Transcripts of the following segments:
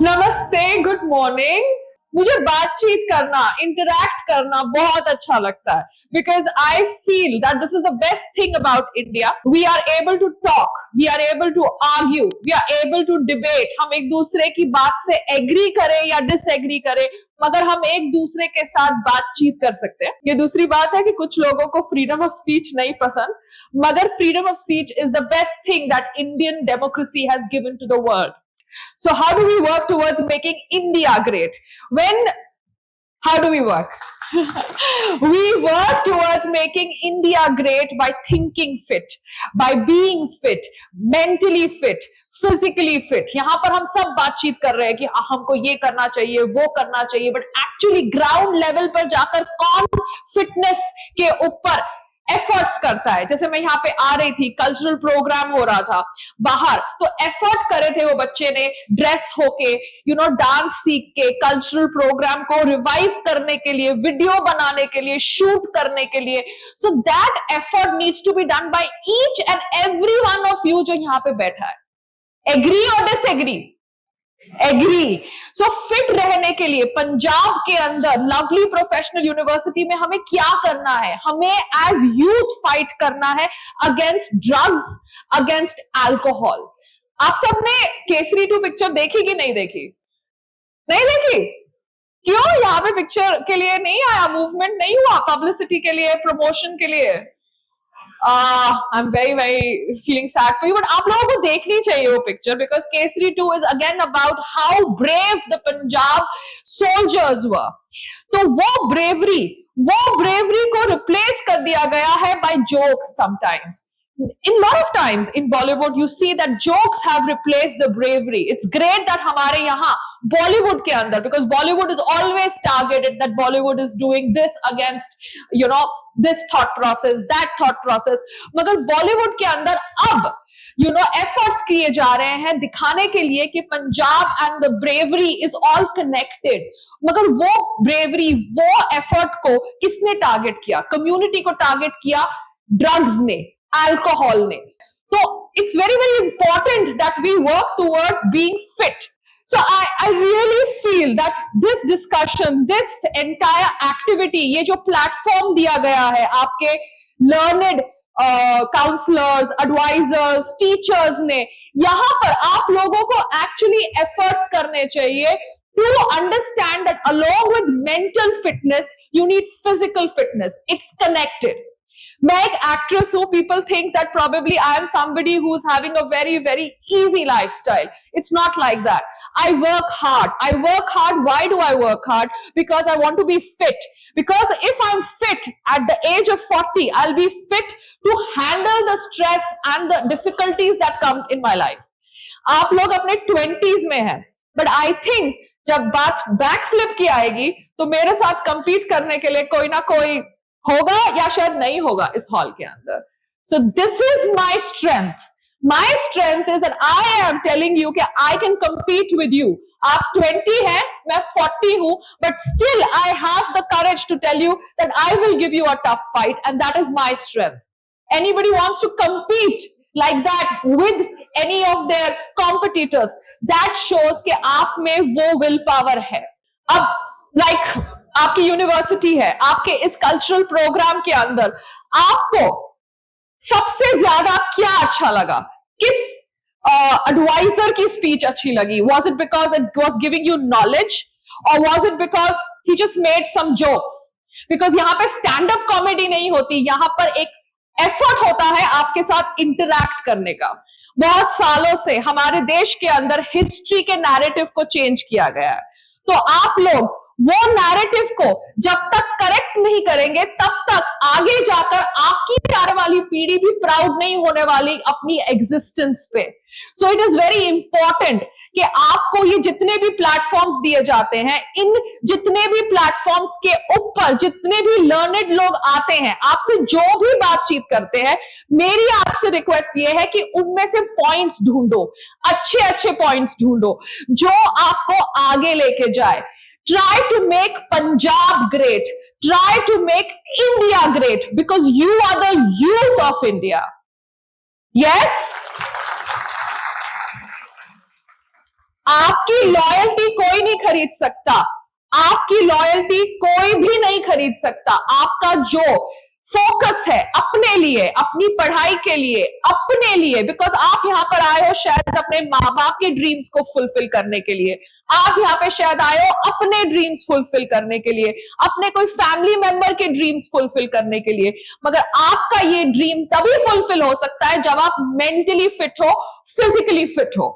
नमस्ते, good morning. मुझे बातचीत करना, इंटरैक्ट करना बहुत अच्छा लगता है because I feel that this is the best thing about India. We are able to talk, we are able to argue, we are able to debate. हम एक दूसरे की बात से एग्री करें या डिसएग्री करें, मगर हम एक दूसरे के साथ बातचीत कर सकते हैं। ये दूसरी बात है कि कुछ लोगों को फ्रीडम ऑफ स्पीच नहीं पसंद, मगर freedom of speech is the best thing that Indian democracy has given to the world. So how do we work towards making India great? How do we work? We work towards making India great by thinking fit, by being fit, mentally fit, physically fit. यहाँ पर हम सब बातचीत कर रहे हैं कि हमको ये करना चाहिए, वो करना चाहिए, but actually ground level पर जाकर कौन फिटनेस के ऊपर एफर्ट्स करता है। जैसे मैं यहाँ पे आ रही थी, कल्चरल प्रोग्राम हो रहा था बाहर, तो एफर्ट करे थे वो बच्चे ने ड्रेस होके, डांस सीख के, कल्चरल प्रोग्राम को रिवाइव करने के लिए, वीडियो बनाने के लिए, शूट करने के लिए। So that effort needs to be done by each and every one of you जो यहाँ पे बैठा है। एग्री और डिसएग्री? एग्री। सो फिट रहने के लिए पंजाब के अंदर लवली प्रोफेशनल यूनिवर्सिटी में हमें क्या करना है? हमें एज यूथ फाइट करना है अगेंस्ट ड्रग्स, अगेंस्ट अल्कोहल। आप सबने केसरी 2 पिक्चर देखी कि नहीं देखी? नहीं देखी? क्यों? यहाँ पे पिक्चर के लिए नहीं आया, मूवमेंट नहीं हुआ, पब्लिसिटी के लिए, प्रमोशन के लिए? I'm very feeling sad for you, but आप लोगों को देखनी चाहिए वो picture, because Kesari 2 is again about how brave the Punjab soldiers were. तो वो bravery को replace कर दिया गया है by jokes sometimes. In lot of times in Bollywood you see that jokes have replaced the bravery. It's great that हमारे यहाँ Bollywood के अंदर, because Bollywood is always targeted that Bollywood is doing this against this thought process, that thought process, मगर Bollywood के अंदर अब efforts किए जा रहे हैं दिखाने के लिए कि Punjab and the bravery is all connected. मगर वो bravery, वो effort को किसने टारगेट किया? कम्युनिटी को टारगेट किया ड्रग्स ने, अल्कोहल ने। तो it's very important that we work towards being fit. So I really feel that this discussion, this entire activity, ये जो platform दिया गया है आपके learned counselors, advisors, teachers ने, यहाँ पर आप लोगों को actually efforts करने चाहिए to understand that along with mental fitness, you need physical fitness. It's connected. मैं एक एक्ट्रेस हूं, people think that probably I am somebody who's having a very easy lifestyle. It's not like that. I work hard. Why do I work hard? Because I want to be fit. Because if I'm fit at the age of 40, I'll be fit to handle the stress and the difficulties that come in my life. आप लोग अपने 20s में हैं, but I think जब बात backflip की आएगी तो मेरे साथ compete करने के लिए कोई ना कोई होगा या शायद नहीं होगा इस हॉल के अंदर। So this is my strength. My strength is that I am telling you कि I can compete with you. आप 20 हैं, मैं 40 हूं, but still I have the courage to tell you that I will give you a tough fight, and that is my strength. Anybody wants to compete like that with any of their competitors, that shows कि आप में वो will power है। अब आपकी university है, आपके इस कल्चरल प्रोग्राम के अंदर आपको सबसे ज्यादा क्या अच्छा लगा? किस एडवाइजर की स्पीच अच्छी लगी? Was it because it was giving you knowledge, or was it because he just made some jokes? Because यहाँ पे स्टैंड अप कॉमेडी नहीं होती, यहाँ पर एक एफर्ट होता है आपके साथ इंटरैक्ट करने का। बहुत सालों से हमारे देश के अंदर हिस्ट्री के नैरेटिव को चेंज किया गया है, तो आप लोग वो नैरेटिव को जब तक करेक्ट नहीं करेंगे तब तक आगे जाकर आपकी आने वाली पीढ़ी भी प्राउड नहीं होने वाली अपनी एग्जिस्टेंस पे। So it is very important कि आपको ये जितने भी प्लेटफॉर्म्स दिए जाते हैं, इन जितने भी प्लेटफॉर्म्स के ऊपर जितने भी लर्नेड लोग आते हैं, आपसे जो भी बातचीत करते हैं, मेरी आपसे रिक्वेस्ट ये है कि उनमें से पॉइंट्स ढूंढो, अच्छे पॉइंट्स ढूंढो जो आपको आगे लेके जाए। Try to make Punjab great. Try to make India great, because you are the youth of India. Yes? आपकी लॉयल्टी कोई नहीं खरीद सकता, आपकी लॉयल्टी कोई भी नहीं खरीद सकता। आपका जो फोकस है अपने लिए, अपनी पढ़ाई के लिए, अपने लिए, बिकॉज आप यहां पर आए हो शायद अपने माँ बाप के ड्रीम्स को फुलफिल करने के लिए, आप यहाँ पे शायद आए हो अपने ड्रीम्स फुलफिल करने के लिए, अपने कोई फैमिली मेंबर के ड्रीम्स फुलफिल करने के लिए, मगर आपका ये ड्रीम तभी फुलफिल हो सकता है जब आप मेंटली फिट हो, फिजिकली फिट हो।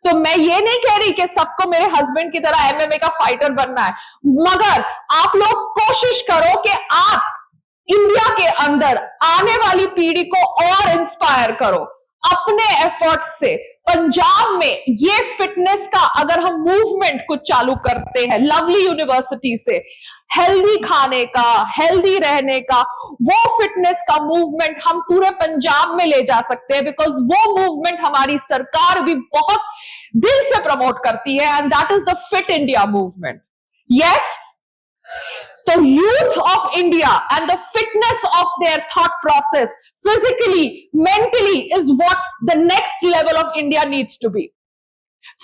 तो मैं ये नहीं कह रही कि सबको मेरे हस्बैंड की तरह एमएमए का फाइटर बनना है, मगर आप लोग कोशिश करो कि आप इंडिया के अंदर आने वाली पीढ़ी को और इंस्पायर करो अपने एफर्ट्स से। पंजाब में ये फिटनेस का अगर हम मूवमेंट कुछ चालू करते हैं, लवली यूनिवर्सिटी से, हेल्दी खाने का, हेल्दी रहने का, वो फिटनेस का मूवमेंट हम पूरे पंजाब में ले जा सकते हैं, बिकॉज वो मूवमेंट हमारी सरकार भी बहुत दिल से प्रमोट करती है, and that is the fit India movement. Yes, so youth of India and the fitness of their thought process physically, mentally is what the next level of India needs to be.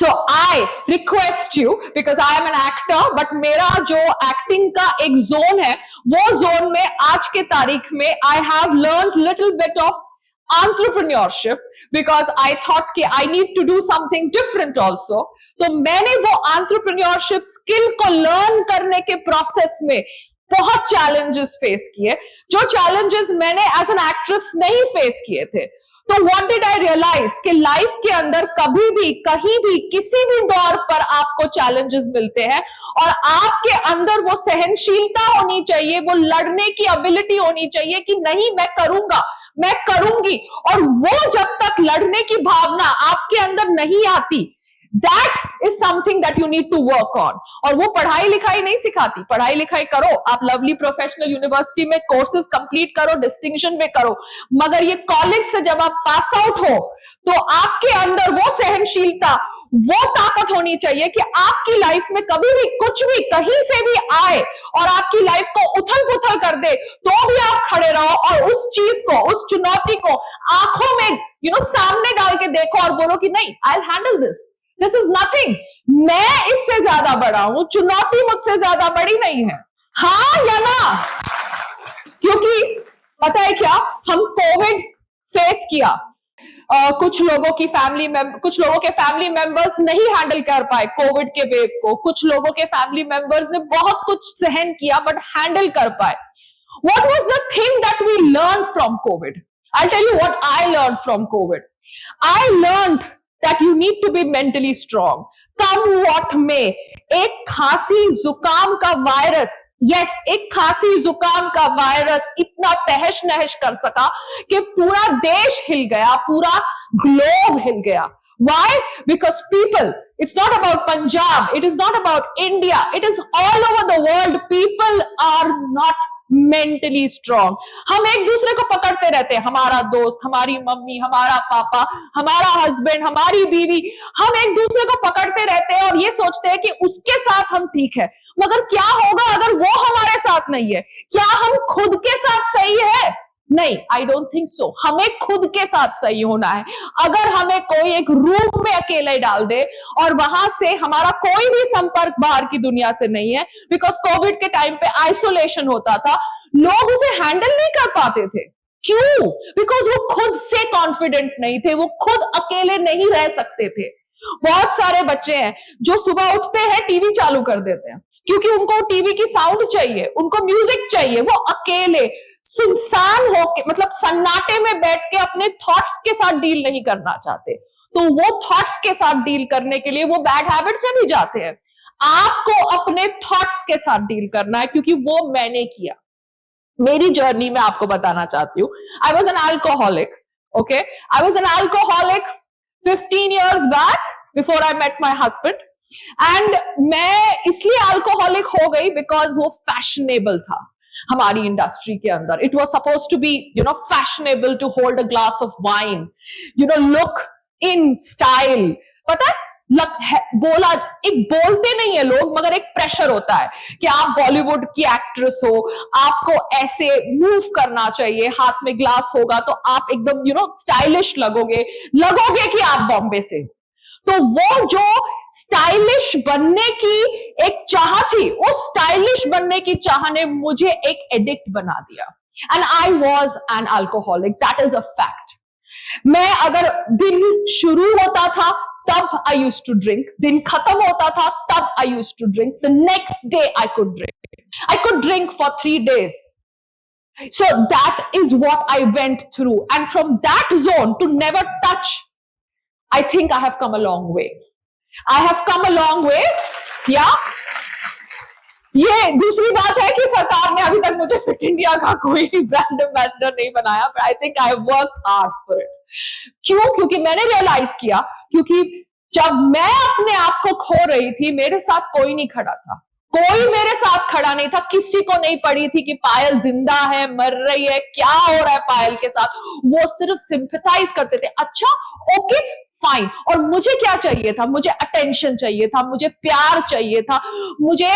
So I request you, because I am an actor, but मेरा जो acting का एक zone है, वो zone में आज के तारीख में I have learned little bit of entrepreneurship, because I thought कि I need to do something different also. तो मैंने वो entrepreneurship skill को learn करने के process में बहुत challenges face किए, जो challenges मैंने as an actress नहीं face किए थे। तो what did I realize कि लाइफ के अंदर कभी भी, कहीं भी, किसी भी दौर पर आपको चैलेंजेस मिलते हैं, और आपके अंदर वो सहनशीलता होनी चाहिए, वो लड़ने की एबिलिटी होनी चाहिए कि नहीं मैं करूंगा, मैं करूंगी। और वो जब तक लड़ने की भावना आपके अंदर नहीं आती, that is something that you need to work on. और वो पढ़ाई लिखाई नहीं सिखाती, पढ़ाई लिखाई करो, आप लवली प्रोफेशनल यूनिवर्सिटी में कोर्सेज कंप्लीट करो, डिस्टिंक्शन में करो, मगर ये कॉलेज से जब आप पास आउट हो तो आपके अंदर वो सहनशीलता, वो ताकत होनी चाहिए कि आपकी लाइफ में कभी भी कुछ भी कहीं से भी आए और आपकी लाइफ को उथल पुथल कर दे, तो भी आप खड़े रहो और उस चीज को, उस चुनौती को आंखों में सामने डाल के देखो और बोलो कि नहीं, I will handle this, this is nothing, मैं इससे ज्यादा बड़ा हूं, चुनौती मुझसे ज्यादा बड़ी नहीं है। हाँ या ना? क्योंकि पता है क्या, हम कोविड फेस किया, कुछ लोगों के फैमिली मेंबर्स नहीं हैंडल कर पाए कोविड के वेव को, कुछ लोगों के फैमिली मेंबर्स ने बहुत कुछ सहन किया बट हैंडल कर पाए। What was the thing that we learned from COVID? I'll tell you what I learned from COVID. I learned that you need to be mentally strong. Come what may. एक खांसी जुकाम का virus, yes, एक खांसी जुकाम का virus इतना Thahash नहश कर सका कि पूरा देश हिल गया, पूरा ग्लोब हिल गया। Why? Because people, it's not about Punjab, it is not about India, it is all over the world. People are not mentally strong. हम एक दूसरे को पकड़ते रहते हैं, हमारा दोस्त, हमारी मम्मी, हमारा पापा, हमारा हस्बैंड, हमारी बीवी, हम एक दूसरे को पकड़ते रहते हैं और ये सोचते हैं कि उसके साथ हम ठीक है, मगर क्या होगा अगर वो हमारे साथ नहीं है? क्या हम खुद के साथ सही है? नहीं, आई डोंट थिंक सो। हमें खुद के साथ सही होना है। अगर हमें कोई एक रूम में अकेले डाल दे और वहां से हमारा कोई भी संपर्क बाहर की दुनिया से नहीं है, बिकॉज कोविड के टाइम पे आइसोलेशन होता था, लोग उसे हैंडल नहीं कर पाते थे। क्यों? बिकॉज वो खुद से कॉन्फिडेंट नहीं थे, वो खुद अकेले नहीं रह सकते थे। बहुत सारे बच्चे हैं जो सुबह उठते हैं, टीवी चालू कर देते हैं, क्योंकि उनको टीवी की साउंड चाहिए, उनको म्यूजिक चाहिए, वो अकेले सुनसान होके, मतलब सन्नाटे में बैठ के अपने थॉट्स के साथ डील नहीं करना चाहते, तो वो थॉट्स के साथ डील करने के लिए वो बैड हैबिट्स में भी जाते हैं। आपको अपने थॉट्स के साथ डील करना है, क्योंकि वो मैंने किया। मेरी जर्नी में आपको बताना चाहती हूँ, I was an alcoholic, okay, I was an alcoholic 15 years back before I met my husband, and मैं इसलिए अल्कोहलिक हो गई बिकॉज वो फैशनेबल था हमारी इंडस्ट्री के अंदर। It was suppose to be fashionable to hold a glass of wine, look in style. पता है, बोलते नहीं है लोग, मगर एक प्रेशर होता है कि आप बॉलीवुड की एक्ट्रेस हो, आपको ऐसे मूव करना चाहिए, हाथ में ग्लास होगा तो आप एकदम स्टाइलिश लगोगे कि आप बॉम्बे से हो। तो वो जो स्टाइलिश बनने की एक चाह थी, उस स्टाइलिश बनने की चाह ने मुझे एक एडिक्ट बना दिया, and I was an alcoholic, that is a fact. मैं अगर दिन शुरू होता था तब आई यूज टू ड्रिंक, दिन खत्म होता था तब I use to drink, the next day I could drink for 3 days. So that is what I went through, and from that zone to never touch, I think I have come a long way. I have come a long way. Yeah. ये दूसरी बात है कि सरकार ने अभी तक मुझे फिट इंडिया का कोई ब्रांड एम्बेसडर नहीं बनाया, but I think I work hard for it. क्यों? क्योंकि मैंने रियलाइज किया, क्योंकि जब मैं अपने आप को खो रही थी, मेरे साथ कोई नहीं खड़ा था, कोई मेरे साथ खड़ा नहीं था, किसी को नहीं पड़ी थी कि पायल जिंदा है, मर रही है, क्या हो रहा है पायल के साथ। वो सिर्फ सिंपैथाइज करते थे, अच्छा ओके फाइन। और मुझे क्या चाहिए था? मुझे अटेंशन चाहिए था, मुझे प्यार चाहिए था, मुझे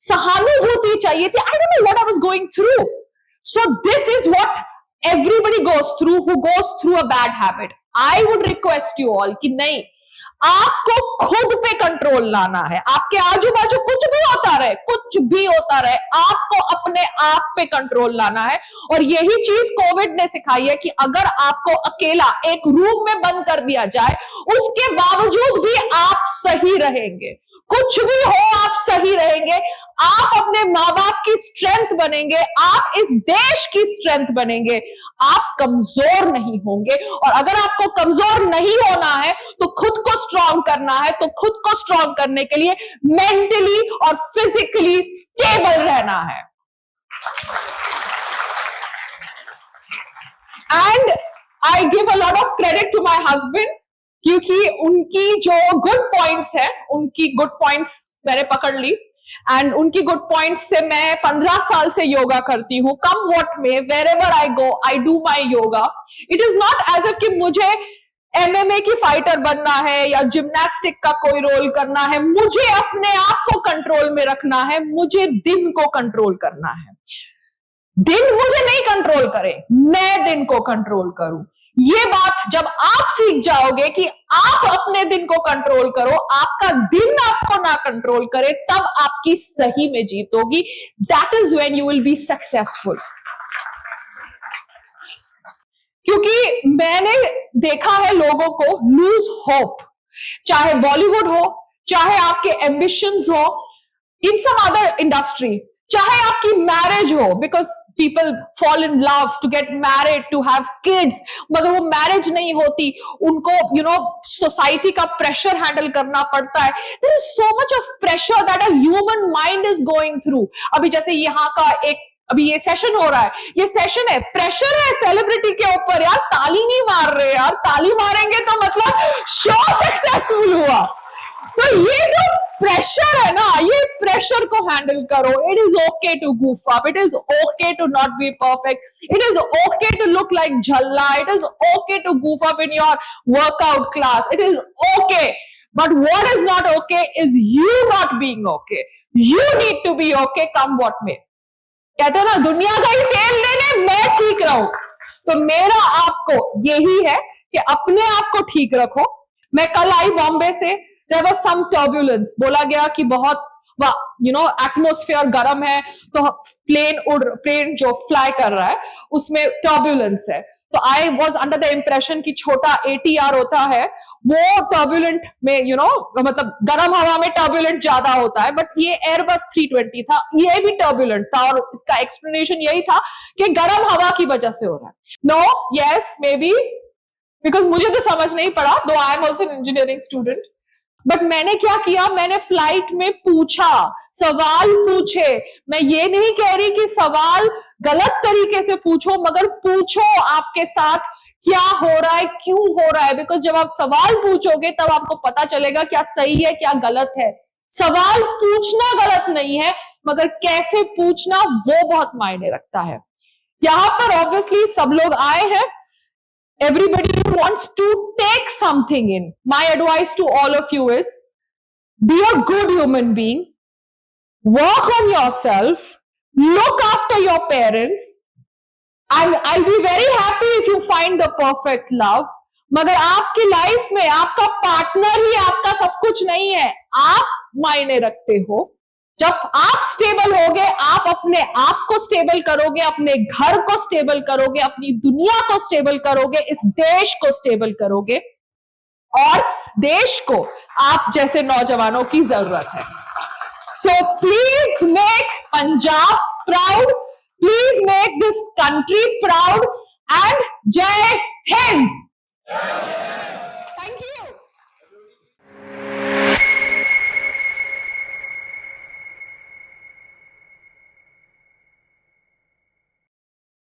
सहानुभूति चाहिए थी। I don't know what I was going through. So this is what everybody goes through who goes through a bad habit. I would request you all कि नहीं, आपको खुद पे कंट्रोल लाना है। आपके आजू बाजू कुछ भी होता रहे, कुछ भी होता रहे, आपको अपने आप पे कंट्रोल लाना है। और यही चीज कोविड ने सिखाई है कि अगर आपको अकेला एक रूम में बंद कर दिया जाए, उसके बावजूद भी आप सही रहेंगे, कुछ भी हो आप सही रहेंगे। आप अपने माँ बाप की स्ट्रेंथ बनेंगे, आप इस देश की स्ट्रेंथ बनेंगे, आप कमजोर नहीं होंगे। और अगर आपको कमजोर नहीं होना है तो खुद को स्ट्रांग करना है, तो खुद को स्ट्रांग करने के लिए मेंटली और फिजिकली स्टेबल रहना है। And I give a lot of credit to my husband, क्योंकि उनकी जो गुड पॉइंट्स है, उनकी गुड पॉइंट्स मैंने पकड़ ली, एंड उनकी गुड पॉइंट्स से मैं 15 साल से योगा करती हूँ। कम व्हाट में, wherever I go I do my yoga. It is not as if कि मुझे एमएमए की फाइटर बनना है या जिम्नास्टिक का कोई रोल करना है। मुझे अपने आप को कंट्रोल में रखना है, मुझे दिन को कंट्रोल करना है। दिन मुझे नहीं कंट्रोल करे, मैं दिन को कंट्रोल करूं। ये बात जब आप सीख जाओगे कि आप अपने दिन को कंट्रोल करो, आपका दिन आपको ना कंट्रोल करे, तब आपकी सही में जीत होगी। That is when you will be successful. क्योंकि मैंने देखा है लोगों को लूज होप, चाहे बॉलीवुड हो, चाहे आपके एम्बिशंस हो इन सम अदर इंडस्ट्री, चाहे आपकी मैरिज हो, because people fall in love to get married, to have kids, मगर वो मैरिज नहीं होती, उनको सोसाइटी का प्रेशर हैंडल करना पड़ता है। There is so much of pressure that a human mind is going through. अभी जैसे यहाँ का एक अभी ये सेशन हो रहा है, ये सेशन है, प्रेशर है सेलिब्रिटी के ऊपर। यार ताली नहीं मार रहे, यार ताली मारेंगे तो मतलब शो सक्सेसफुल हुआ। तो ये जो प्रेशर है ना, ये प्रेशर को हैंडल करो। It is okay to goof up, it is okay to not be perfect, it is okay to look like झल्ला, it is okay to goof up in your workout class, it is okay, but what is not okay is you not being okay. You need to be okay come what may. कहते हैं ना, दुनिया का ही तेल लेने मैं ठीक रहूं। तो मेरा आपको यही है कि अपने आप को ठीक रखो। मैं कल आई बॉम्बे से, देयर वाज सम टर्बुलेंस, बोला गया कि बहुत एटमोस्फेयर गर्म है, तो प्लेन जो फ्लाई कर रहा है उसमें टर्बुलेंस है। तो I was under the impression कि छोटा ATR होता है वो टर्बुलेंट में मतलब गर्म हवा में टर्बुलेंट ज्यादा होता है, बट ये एयरबस 320 था, ये भी टर्बुलेंट था, और इसका एक्सप्लेनेशन यही था कि गर्म हवा की वजह से हो रहा है। No, yes, maybe, because मुझे तो समझ नहीं पड़ा, though I am also engineering student. But मैंने क्या किया, मैंने फ्लाइट में पूछा, सवाल पूछे। मैं ये नहीं कह रही कि सवाल गलत तरीके से पूछो, मगर पूछो आपके साथ क्या हो रहा है, क्यों हो रहा है। बिकॉज जब आप सवाल पूछोगे तब आपको पता चलेगा क्या सही है क्या गलत है। सवाल पूछना गलत नहीं है, मगर कैसे पूछना वो बहुत मायने रखता है। यहां पर ऑब्वियसली सब लोग आए हैं, everybody wants to take something in. My advice to all of you is, be a good human being, work on yourself, look after your parents. I'll be very happy if you find the perfect love, मगर आपकी life में आपका partner ही आपका सब कुछ नहीं है, आप मायने रखते हो। जब आप स्टेबल होगे, आप अपने आप को स्टेबल करोगे, अपने घर को स्टेबल करोगे, अपनी दुनिया को स्टेबल करोगे, इस देश को स्टेबल करोगे, और देश को आप जैसे नौजवानों की जरूरत है। So please make Punjab proud, please make this country proud, and जय हिंद।